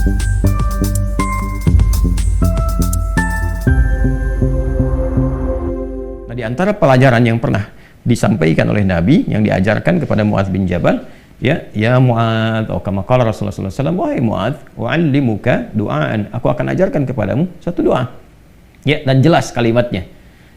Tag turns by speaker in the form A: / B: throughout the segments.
A: Nah, di antara pelajaran yang pernah disampaikan oleh Nabi yang diajarkan kepada Mu'adz bin Jabal, ya Mu'adz, atau kama qala Rasulullah sallallahu alaihi wasallam, wahai Mu'adz, wa'allimuka du'aan, aku akan ajarkan kepadamu satu doa. Ya, dan jelas kalimatnya.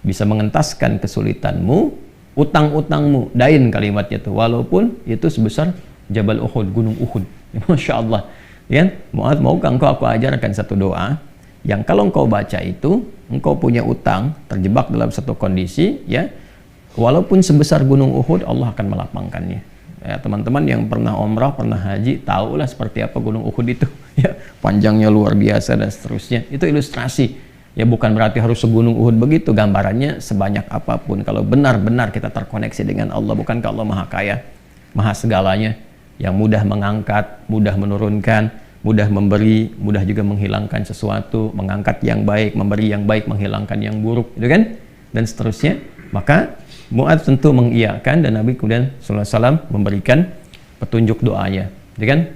A: Bisa mengentaskan kesulitanmu, utang-utangmu, dain kalimatnya itu, walaupun itu sebesar Jabal Uhud, gunung Uhud. Ya, Masya Allah. Ya, Mu'adz, maukah engkau aku ajarkan satu doa yang kalau engkau baca itu, engkau punya utang, terjebak dalam satu kondisi, ya, walaupun sebesar gunung Uhud, Allah akan melapangkannya. Ya, teman-teman yang pernah umrah, pernah haji, tahulah seperti apa gunung Uhud itu. Ya, panjangnya luar biasa dan seterusnya. Itu ilustrasi. Ya, bukan berarti harus segunung Uhud begitu, gambarannya sebanyak apapun. Kalau benar-benar kita terkoneksi dengan Allah, bukankah Allah Maha Kaya, Maha segalanya, yang mudah mengangkat, mudah menurunkan, mudah memberi, mudah juga menghilangkan sesuatu, mengangkat yang baik, memberi yang baik, menghilangkan yang buruk, itu kan? Dan seterusnya. Maka Mu'adz tentu mengiyakan, dan Nabi kemudian sallallahu alaihi wasallam memberikan petunjuk doanya, gitu kan?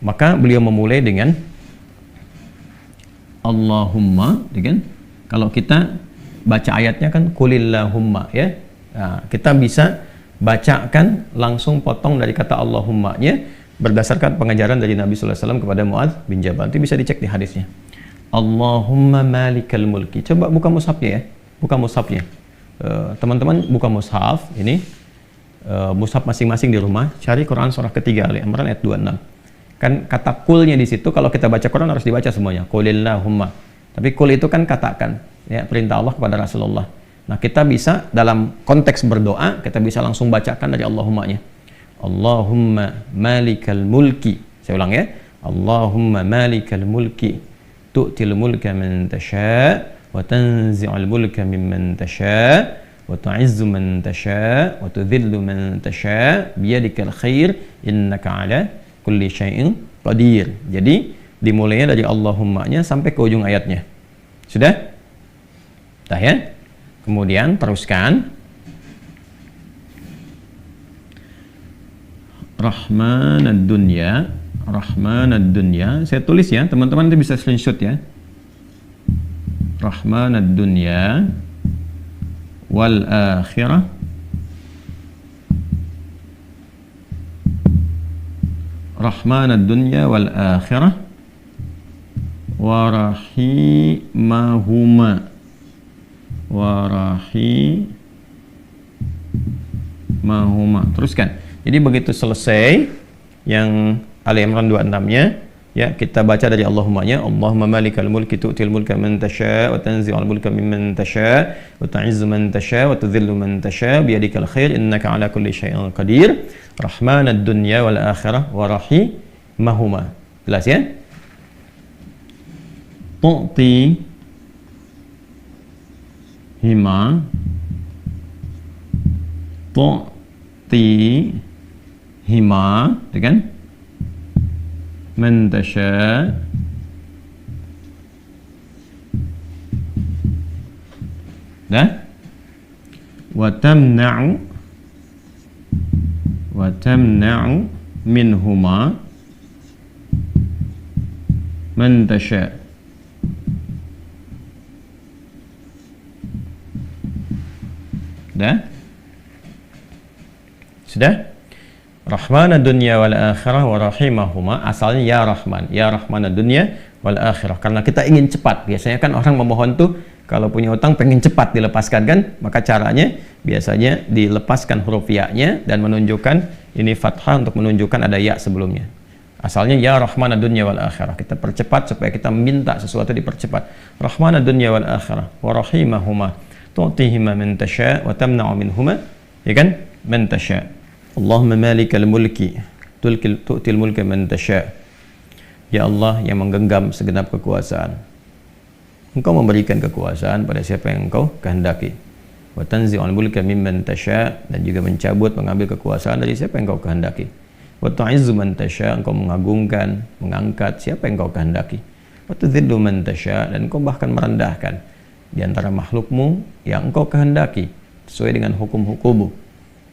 A: Maka beliau memulai dengan Allahumma, gitu kan? Kalau kita baca ayatnya kan kulillahumma, ya. Nah, kita bisa bacakan langsung potong dari kata Allahumma-nya berdasarkan pengajaran dari Nabi sallallahu alaihi wasallam kepada Mu'adz bin Jabal. Itu bisa dicek di hadisnya. Allahumma malikal mulki. Coba buka mushafnya ya. Buka mushafnya. Teman-teman buka mushaf ini, mushaf masing-masing di rumah, cari Quran surah ketiga Ali Imran ayat 26. Kan kata kulnya di situ, kalau kita baca Quran harus dibaca semuanya. Qulillahumma. Tapi kul itu kan katakan, ya, perintah Allah kepada Rasulullah. Nah, kita bisa dalam konteks berdoa, kita bisa langsung bacakan dari Allahumma-nya. Allahumma malikal mulki. Saya ulang ya. Allahumma malikal mulki. Tu'til mulka man tasha' wa tanzi'ul mulka mimman tasha' wa tu'izzu man tasha' wa tudhillu man tasha' biyadikal khair innaka 'ala kulli syai'in qadir. Jadi dimulainya dari Allahumma-nya sampai ke ujung ayatnya. Sudah? Dah ya? Kemudian teruskan Rahmanad dunya, Rahmanad dunya. Saya tulis ya, teman-teman itu bisa screenshot ya. Rahmanad dunya wal akhirah Rahmanad dunya wal akhirah wa rahimahuma Teruskan. Jadi begitu selesai yang Ali Imran 26-nya, ya, kita baca dari Allahumma-nya. Allahumma malikal mulki tu'til mulka man tasha' wa tanzi'ul mulka mimman tasha' wa tu'izzu man tasha' wa tudhillu man tasha' biyadikal khair innaka 'ala kulli syai'in qadir. Rahmanad dunya wal akhirah wa rahimahuma. Jelas ya? Tu'ti hima itu kan man tasha dah wa tamna'u minhuma man tasha. Sudah? Rahman ad-dunya wal akhirah wa rahimahuma. Asalnya ya Rahman, ya Rahman ad-dunya wal akhirah. Karena kita ingin cepat. Biasanya kan orang memohon tuh kalau punya utang pengen cepat dilepaskan kan? Maka caranya biasanya dilepaskan huruf ya-nya dan menunjukkan ini fathah untuk menunjukkan ada ya sebelumnya. Asalnya ya Rahman ad-dunya wal akhirah. Kita percepat supaya kita minta sesuatu dipercepat. Rahman ad-dunya wal akhirah wa rahimahuma. Tu'tihima man tasha' wa tamna'u minhuma. Ya kan? Man tasha'. Allahumma malikal mulki tu'til mulka man tasha'. Ya Allah yang menggenggam segenap kekuasaan, Engkau memberikan kekuasaan pada siapa yang Engkau kehendaki. Wa tanzi'ul mulka mimman tasha', dan juga mencabut, mengambil kekuasaan dari siapa yang Engkau kehendaki. Wa tu'izzu man tasha', Engkau mengagungkan, mengangkat siapa yang Engkau kehendaki. Wa tudhillu man tasha', dan Engkau bahkan merendahkan di antara makhlukmu yang Engkau kehendaki sesuai dengan hukum-hukummu.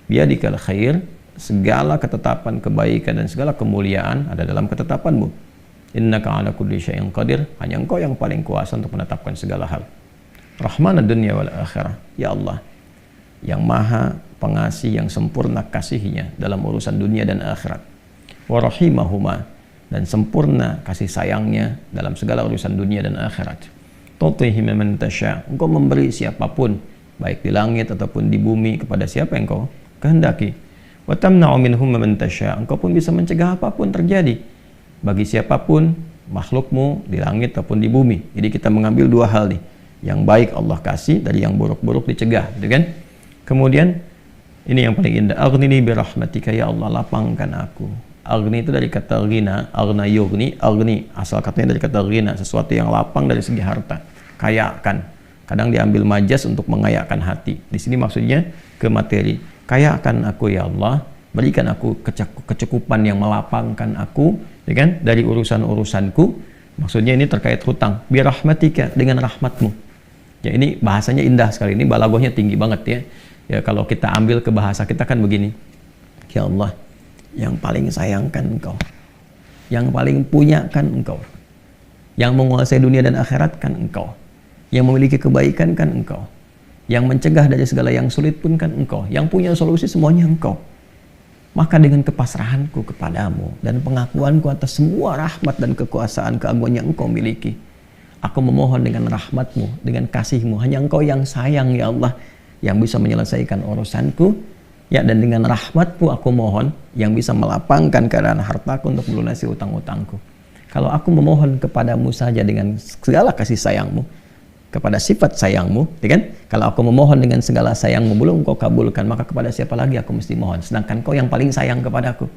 A: Biyadikal khair, segala ketetapan kebaikan dan segala kemuliaan ada dalam ketetapanmu. Innaka ala kulli syai'in qadir. Hanya Engkau yang paling kuasa untuk menetapkan segala hal. Rahmanad dunya wal akhirah. Ya Allah, yang maha pengasih, yang sempurna kasihnya dalam urusan dunia dan akhirat. Wa rahimahuma, dan sempurna kasih sayangnya dalam segala urusan dunia dan akhirat. Tu'tihi man tasya. Engkau memberi siapapun, baik di langit ataupun di bumi, kepada siapa yang Engkau kehendaki. Wa tamna'u minhum man tasya. Engkau pun bisa mencegah apapun terjadi bagi siapapun makhlukmu di langit ataupun di bumi. Jadi kita mengambil dua hal nih, yang baik Allah kasih, dari yang buruk-buruk dicegah, gitu kan. Kemudian ini yang paling indah, aghnini bi rahmatika, ya Allah lapangkan aku. Aghni itu dari kata ghina, aghna yughni, aghni asal katanya dari kata ghina, sesuatu yang lapang dari segi harta, kayakan. Kadang diambil majas untuk mengayakkan hati. Di sini maksudnya ke materi. Kayakan aku ya Allah, berikan aku kecukupan yang melapangkan aku, ya kan, dari urusan-urusanku. Maksudnya ini terkait hutang. Bi rahmatika, dengan rahmatmu. Ya, ini bahasanya indah sekali. Ini balaghahnya tinggi banget ya. Ya, kalau kita ambil ke bahasa kita kan begini. Ya Allah, yang paling sayangkan Engkau. Yang paling punya kan Engkau. Yang menguasai dunia dan akhirat kan Engkau. Yang memiliki kebaikan kan Engkau. Yang mencegah dari segala yang sulit pun kan Engkau. Yang punya solusi semuanya Engkau. Maka dengan kepasrahanku kepadamu dan pengakuanku atas semua rahmat dan kekuasaan keagungan yang Engkau miliki, aku memohon dengan rahmatmu, dengan kasihmu. Hanya Engkau yang sayang ya Allah, yang bisa menyelesaikan urusanku. Ya, dan dengan rahmatmu aku mohon, yang bisa melapangkan keadaan hartaku untuk melunasi utang-utangku. Kalau aku memohon kepadamu saja dengan segala kasih sayangmu, kepada sifat sayangmu, ya kan? Kalau aku memohon dengan segala sayangmu belum Kau kabulkan, maka kepada siapa lagi aku mesti mohon? Sedangkan Kau yang paling sayang kepadaku.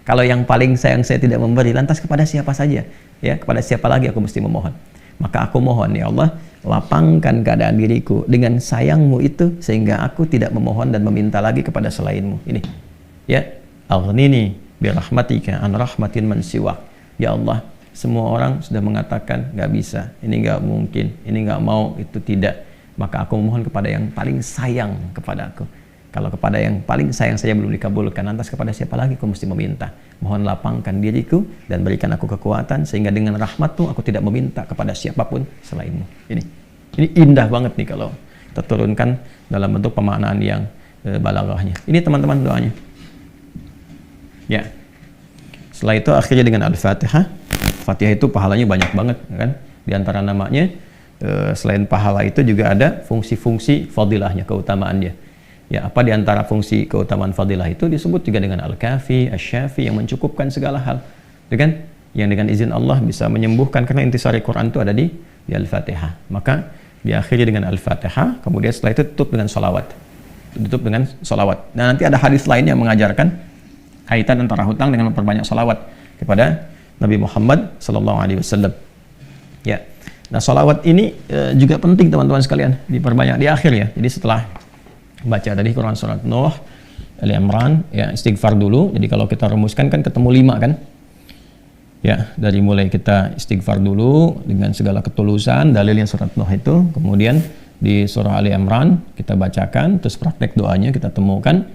A: Kalau yang paling sayang saya tidak memberi, lantas kepada siapa saja? Ya, kepada siapa lagi aku mesti memohon? Maka aku mohon ya Allah, lapangkan keadaan diriku dengan sayangmu itu, sehingga aku tidak memohon dan meminta lagi kepada selainmu. Ini, ya, aghnini bi rahmatika an rahmatin man siwak. Ya Allah, semua orang sudah mengatakan nggak bisa, ini nggak mungkin, ini nggak mau, itu tidak. Maka aku memohon kepada yang paling sayang kepada aku. Kalau kepada yang paling sayang saja belum dikabulkan, lantas kepada siapa lagi aku mesti meminta? Mohon lapangkan diriku dan berikan aku kekuatan, sehingga dengan rahmatmu aku tidak meminta kepada siapapun selainmu. Ini indah banget nih kalau kita turunkan dalam bentuk pemaknaan yang balaghahnya. Ini teman-teman doanya. Ya. Setelah itu akhirnya dengan Al-Fatihah. Fatihah itu pahalanya banyak banget, kan? Di antara namanya, selain pahala itu juga ada fungsi-fungsi fadilahnya, keutamaannya. Ya, apa di antara fungsi keutamaan fadilah itu disebut juga dengan Al-Kafi, Asy-Syafi, yang mencukupkan segala hal, ya kan? Yang dengan izin Allah bisa menyembuhkan, karena intisari Quran itu ada di Al-Fatihah. Maka diakhiri dengan Al-Fatihah, kemudian setelah itu tutup dengan salawat. Tutup dengan salawat. Dan nanti ada hadis lain yang mengajarkan kaitan antara hutang dengan memperbanyak salawat kepada Nabi Muhammad SAW. Ya, nah salawat ini juga penting teman-teman sekalian, diperbanyak di akhir ya. Jadi setelah baca tadi Quran surat Nuh, Ali Imran, ya istighfar dulu. Jadi kalau kita rumuskan kan ketemu 5 kan? Ya, dari mulai kita istighfar dulu dengan segala ketulusan, dalilnya surat Nuh itu. Kemudian di surah Ali Imran kita bacakan, terus praktek doanya kita temukan.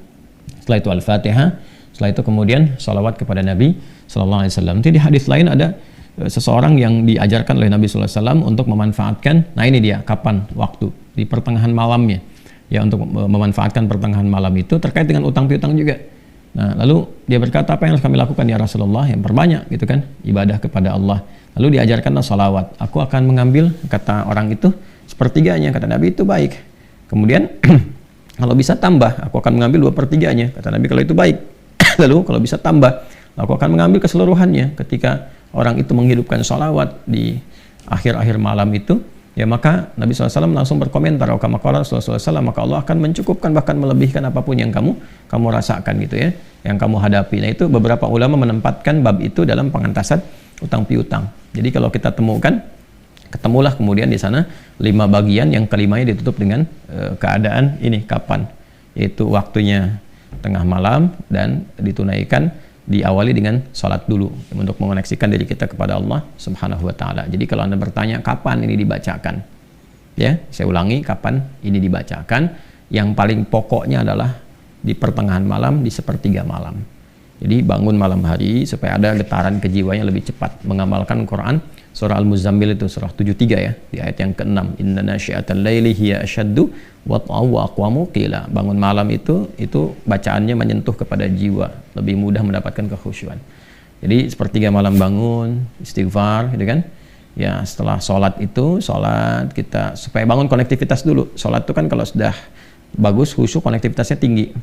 A: Setelah itu Al-Fatihah. Setelah itu kemudian salawat kepada Nabi Sallallahu Alaihi Wasallam. Nanti di hadis lain ada seseorang yang diajarkan oleh Nabi Sallallahu Alaihi Wasallam untuk memanfaatkan, nah ini dia, kapan waktu, di pertengahan malamnya, ya, untuk memanfaatkan pertengahan malam itu terkait dengan utang piutang juga. Nah, lalu dia berkata, apa yang harus kami lakukan ya Rasulullah? Yang perbanyak gitu kan, ibadah kepada Allah. Lalu diajarkanlah salawat. Aku akan mengambil, kata orang itu, sepertiganya, kata Nabi, itu baik. Kemudian kalau bisa tambah, aku akan mengambil 2/3-nya, kata Nabi, kalau itu baik. Lalu kalau bisa tambah, aku akan mengambil keseluruhannya. Ketika orang itu menghidupkan salawat di akhir-akhir malam itu, ya maka Nabi SAW langsung berkomentar, maka Allah akan mencukupkan, bahkan melebihkan apapun yang kamu rasakan gitu ya, yang kamu hadapi. Nah, itu beberapa ulama menempatkan bab itu dalam pengantasan utang piutang. Jadi kalau kita temukan, ketemulah kemudian di sana 5 bagian, yang kelimanya ditutup dengan keadaan ini kapan, yaitu waktunya tengah malam, dan ditunaikan, diawali dengan sholat dulu untuk mengoneksikan diri kita kepada Allah Subhanahu wa Ta'ala. Jadi kalau Anda bertanya kapan ini dibacakan, ya saya ulangi, kapan ini dibacakan, yang paling pokoknya adalah di pertengahan malam, di 1/3 malam. Jadi bangun malam hari supaya ada getaran kejiwanya lebih cepat mengamalkan Quran. Surah Al-Muzammil itu surah 73 ya, di ayat yang ke-6. Inna nasyi'atal laili hiya asyaddu wat'aw wa aqwamu qila. Bangun malam itu bacaannya menyentuh kepada jiwa, lebih mudah mendapatkan kekhusyuan. Jadi sepertiga malam bangun, istighfar gitu kan. Ya, setelah sholat kita supaya bangun konektivitas dulu. Sholat itu kan kalau sudah bagus khusyuk konektivitasnya tinggi.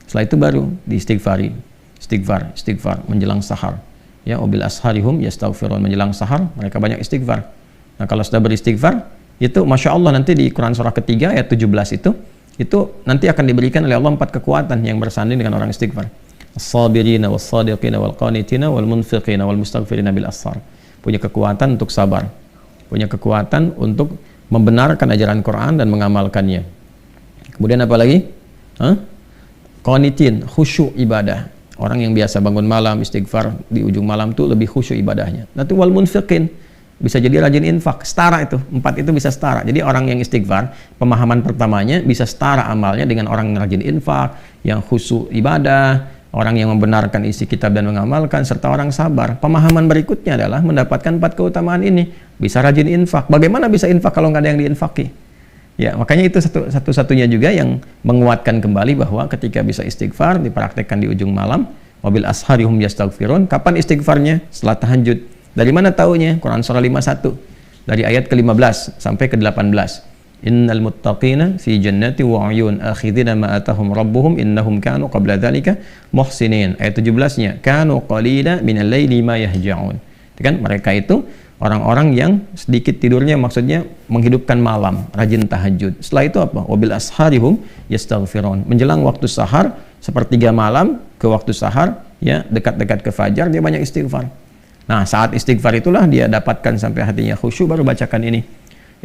A: Setelah itu baru diistighfari. Istighfar menjelang sahar. Ya, wabil asharihum yastaghfirun, menjelang sahar mereka banyak istighfar. Nah, kalau sudah beristighfar, itu Masya Allah nanti di Quran surah ketiga ayat 17 itu nanti akan diberikan oleh Allah 4 kekuatan yang bersanding dengan orang istighfar. As-sabirina was-sadiqina wal-qanitina wal-munfiqina wal-mustaghfirina bil ashar. Punya kekuatan untuk sabar, punya kekuatan untuk membenarkan ajaran Quran dan mengamalkannya. Kemudian apa lagi? Qanitin, khusyuk ibadah. Orang yang biasa bangun malam istighfar di ujung malam tuh lebih khusyuk ibadahnya. Nanti wal munfiqin, bisa jadi rajin infak, setara itu. 4 itu bisa setara. Jadi orang yang istighfar, pemahaman pertamanya bisa setara amalnya dengan orang yang rajin infak, yang khusyuk ibadah, orang yang membenarkan isi kitab dan mengamalkan, serta orang sabar. Pemahaman berikutnya adalah mendapatkan 4 keutamaan ini. Bisa rajin infak. Bagaimana bisa infak kalau nggak ada yang diinfaki? Ya, makanya itu satu-satunya juga yang menguatkan kembali bahwa ketika bisa istighfar dipraktekkan di ujung malam, wabil asharihum yastaghfirun. Kapan istighfarnya? Setelah tahajud. Dari mana taunya? Quran surah 51 dari ayat ke-15 sampai ke-18. Innal muttaqina fi jannati wa 'uyun akhidina ma atahum rabbuhum innahum kanu qabla dzalika muhsinin. Ayat 17-nya, kanu qalila minal laili ma yahja'un. Kan mereka itu orang-orang yang sedikit tidurnya, maksudnya menghidupkan malam, rajin tahajud. Setelah itu apa? Wabil asharihum yastaghfirun. Menjelang waktu sahar, sepertiga malam ke waktu sahar, ya dekat-dekat ke fajar, dia banyak istighfar. Nah, saat istighfar itulah dia dapatkan sampai hatinya khusyuk, baru bacakan ini.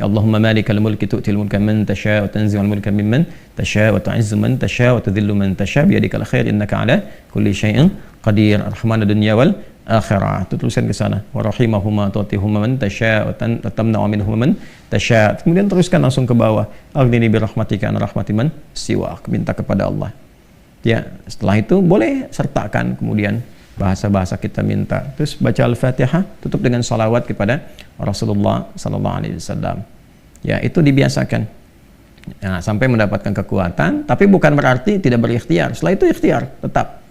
A: Ya Allahumma malikal mulki tu'til mulka man tasha' wa tanzi'ul mulka mimman tasha' wa tu'izzu man tasha' wa tudhillu man tasha' biyadikal khair innaka 'ala kulli syai'in qadir. Ar-Rahmanad dunya wal akhirah. Itu tulisan ke sana. Wa rahimahuma tu'tihuma man tasha' wa tamna'u minhum man tasha'. Kemudian teruskan langsung ke bawah. Aghnini bi rahmatika an rahmati man siwak. Minta kepada Allah. Ya, setelah itu boleh sertakan kemudian bahasa-bahasa kita minta. Terus baca Al-Fatihah, tutup dengan salawat kepada Rasulullah sallallahu alaihi wasallam. Ya, itu dibiasakan. Nah, sampai mendapatkan kekuatan, tapi bukan berarti tidak berikhtiar. Setelah itu ikhtiar tetap.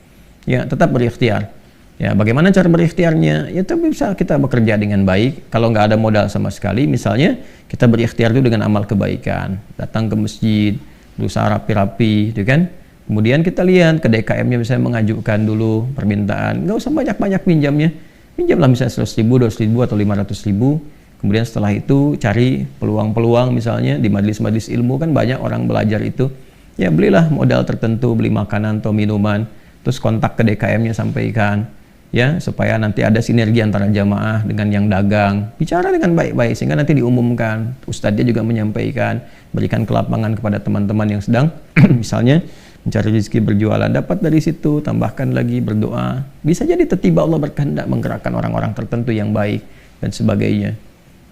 A: Ya, tetap berikhtiar. Ya, bagaimana cara berikhtiarnya? Ya, itu bisa kita bekerja dengan baik. Kalau nggak ada modal sama sekali, misalnya kita berikhtiar dulu dengan amal kebaikan. Datang ke masjid, berusaha rapi-rapi, gitu kan? Kemudian kita lihat ke DKM-nya misalnya mengajukan dulu permintaan. Nggak usah banyak-banyak pinjamnya. Pinjamlah misalnya 100.000, 200.000 atau 500.000. Kemudian setelah itu cari peluang-peluang misalnya di majelis-majelis ilmu kan banyak orang belajar itu. Ya belilah modal tertentu, beli makanan atau minuman. Terus kontak ke DKM-nya sampaikan. Ya, supaya nanti ada sinergi antara jamaah dengan yang dagang. Bicara dengan baik-baik sehingga nanti diumumkan. Ustadznya juga menyampaikan, berikan kelapangan kepada teman-teman yang sedang misalnya mencari rezeki berjualan, dapat dari situ, tambahkan lagi berdoa. Bisa jadi tiba-tiba Allah berkehendak menggerakkan orang-orang tertentu yang baik dan sebagainya.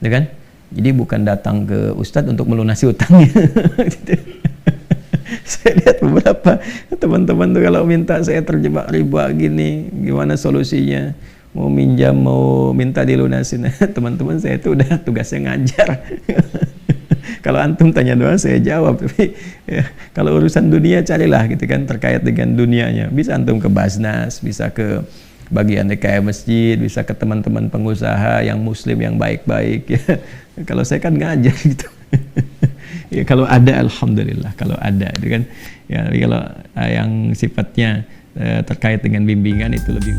A: Ya kan? Jadi bukan datang ke ustadz untuk melunasi utangnya. Saya lihat beberapa teman-teman tuh kalau minta saya terjebak riba gini, gimana solusinya? Mau minjam, mau minta dilunasin. Teman-teman saya itu udah tugasnya ngajar. Kalau antum tanya doa saya jawab, tapi ya, kalau urusan dunia carilah gitu kan terkait dengan dunianya. Bisa antum ke Basnas, bisa ke bagian DKM masjid, bisa ke teman-teman pengusaha yang muslim yang baik-baik ya. Kalau saya kan ngajar gitu. Ya kalau ada alhamdulillah, kalau ada itu kan. Ya kalau yang sifatnya terkait dengan bimbingan itu lebih